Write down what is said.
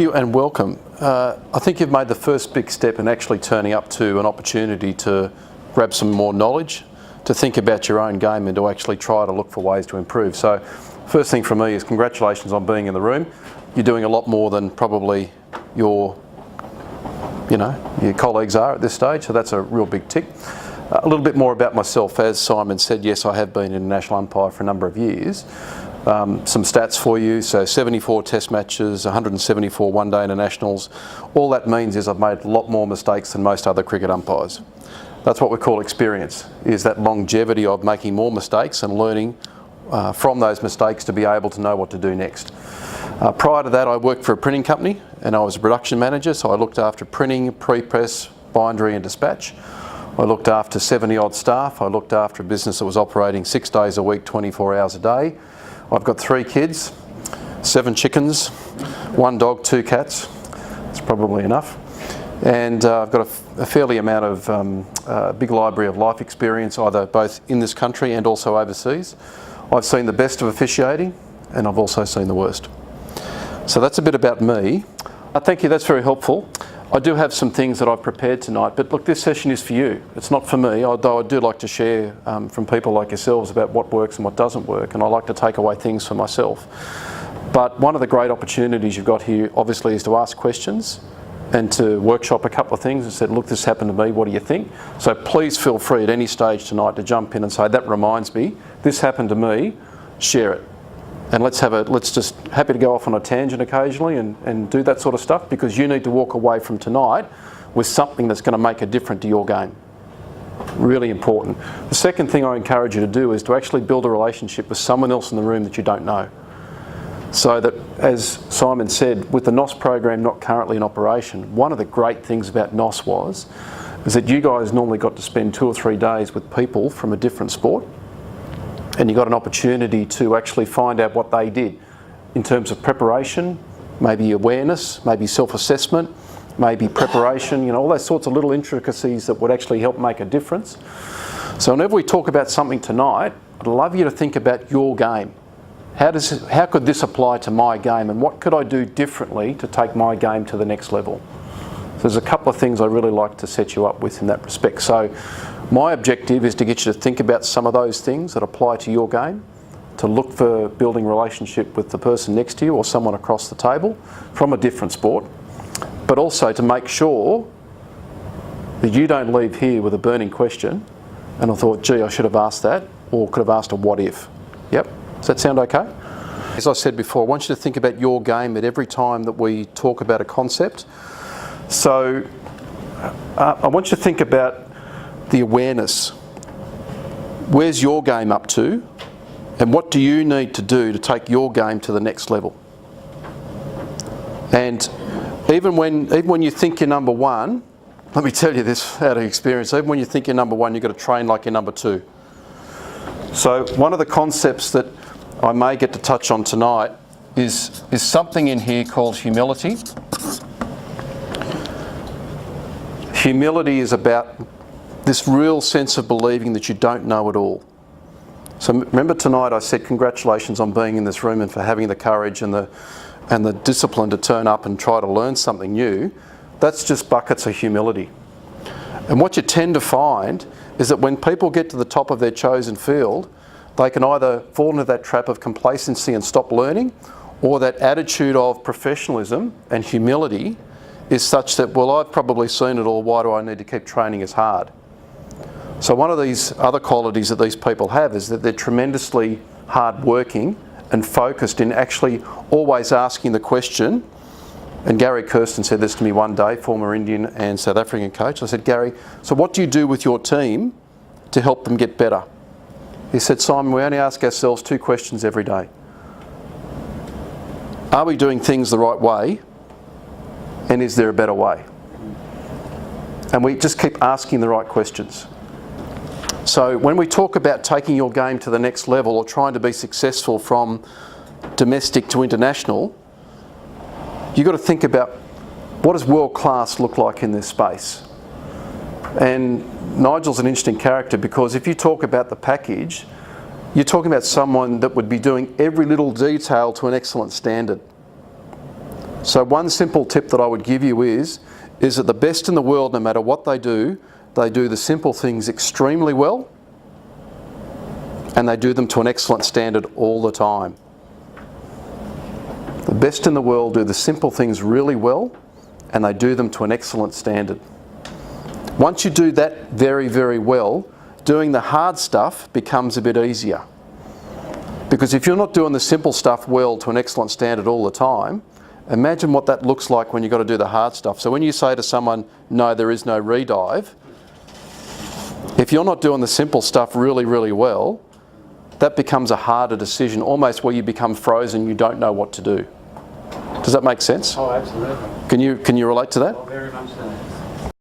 you and welcome. I think you've made the first big step in actually turning up to an opportunity to grab some more knowledge, to think about your own game and to actually try to look for ways to improve. So first thing from me is congratulations on being in the room. You're doing a lot more than probably your colleagues are at this stage, so that's a real big tick. A little bit more about myself. As Simon said, yes, I have been an international umpire for a number of years. Some stats for you, so 74 test matches, 174 one-day internationals. All that means is I've made a lot more mistakes than most other cricket umpires. That's what we call experience, is that longevity of making more mistakes and learning from those mistakes to be able to know what to do next. Prior to that, I worked for a printing company and I was a production manager, so I looked after printing, pre-press, bindery and dispatch. I looked after 70 odd staff. I looked after a business that was operating 6 days a week, 24 hours a day. I've got 3 kids, 7 chickens, 1 dog, 2 cats. It's probably enough. And I've got a fairly amount of big library of life experience, either both in this country and also overseas. I've seen the best of officiating and I've also seen the worst. So that's a bit about me. Thank you, that's very helpful. I do have some things that I've prepared tonight, but look, this session is for you. It's not for me, although I do like to share from people like yourselves about what works and what doesn't work, and I like to take away things for myself. But one of the great opportunities you've got here, obviously, is to ask questions and to workshop a couple of things and said, look, this happened to me, what do you think? So please feel free at any stage tonight to jump in and say, that reminds me, this happened to me, share it. And let's just happy to go off on a tangent occasionally and do that sort of stuff, because you need to walk away from tonight with something that's going to make a difference to your game. Really important. The second thing I encourage you to do is to actually build a relationship with someone else in the room that you don't know. So that, as Simon said, with the NOS program not currently in operation, one of the great things about NOS is that you guys normally got to spend 2 or 3 days with people from a different sport, and you got an opportunity to actually find out what they did in terms of preparation, maybe awareness, maybe self-assessment, maybe preparation, all those sorts of little intricacies that would actually help make a difference. So whenever we talk about something tonight, I'd love you to think about your game. How could this apply to my game, and what could I do differently to take my game to the next level? So there's a couple of things I really like to set you up with in that respect. So my objective is to get you to think about some of those things that apply to your game, to look for building relationship with the person next to you or someone across the table from a different sport, but also to make sure that you don't leave here with a burning question and I thought, gee, I should have asked that, or could have asked a what if. Yep, does that sound okay? As I said before, I want you to think about your game at every time that we talk about a concept. So I want you to think about the awareness. Where's your game up to, and what do you need to do to take your game to the next level? And even when you think you're number one, let me tell you this out of experience, even when you think you're number one, you've got to train like you're number 2. So one of the concepts that I may get to touch on tonight is something in here called humility. Humility is about this real sense of believing that you don't know it all. So remember tonight I said congratulations on being in this room and for having the courage and the discipline to turn up and try to learn something new. That's just buckets of humility. And what you tend to find is that when people get to the top of their chosen field, they can either fall into that trap of complacency and stop learning, or that attitude of professionalism and humility is such that, well, I've probably seen it all, why do I need to keep training as hard? So one of these other qualities that these people have is that they're tremendously hard-working and focused in actually always asking the question. And Gary Kirsten said this to me one day, former Indian and South African coach. I said, Gary, so what do you do with your team to help them get better? He said, Simon, we only ask ourselves 2 questions every day. Are we doing things the right way? And is there a better way? And we just keep asking the right questions. So when we talk about taking your game to the next level or trying to be successful from domestic to international, you've got to think about what does world class look like in this space. And Nigel's an interesting character, because if you talk about the package, you're talking about someone that would be doing every little detail to an excellent standard. So one simple tip that I would give you is that the best in the world, no matter what they do the simple things extremely well, and they do them to an excellent standard all the time. The best in the world do the simple things really well, and they do them to an excellent standard. Once you do that very, very well, doing the hard stuff becomes a bit easier. Because if you're not doing the simple stuff well to an excellent standard all the time, imagine what that looks like when you've got to do the hard stuff. So when you say to someone, no, there is no redive, if you're not doing the simple stuff really, really well, that becomes a harder decision, almost where you become frozen, you don't know what to do. Does that make sense? Oh, absolutely. Can you relate to that? Oh, very much so.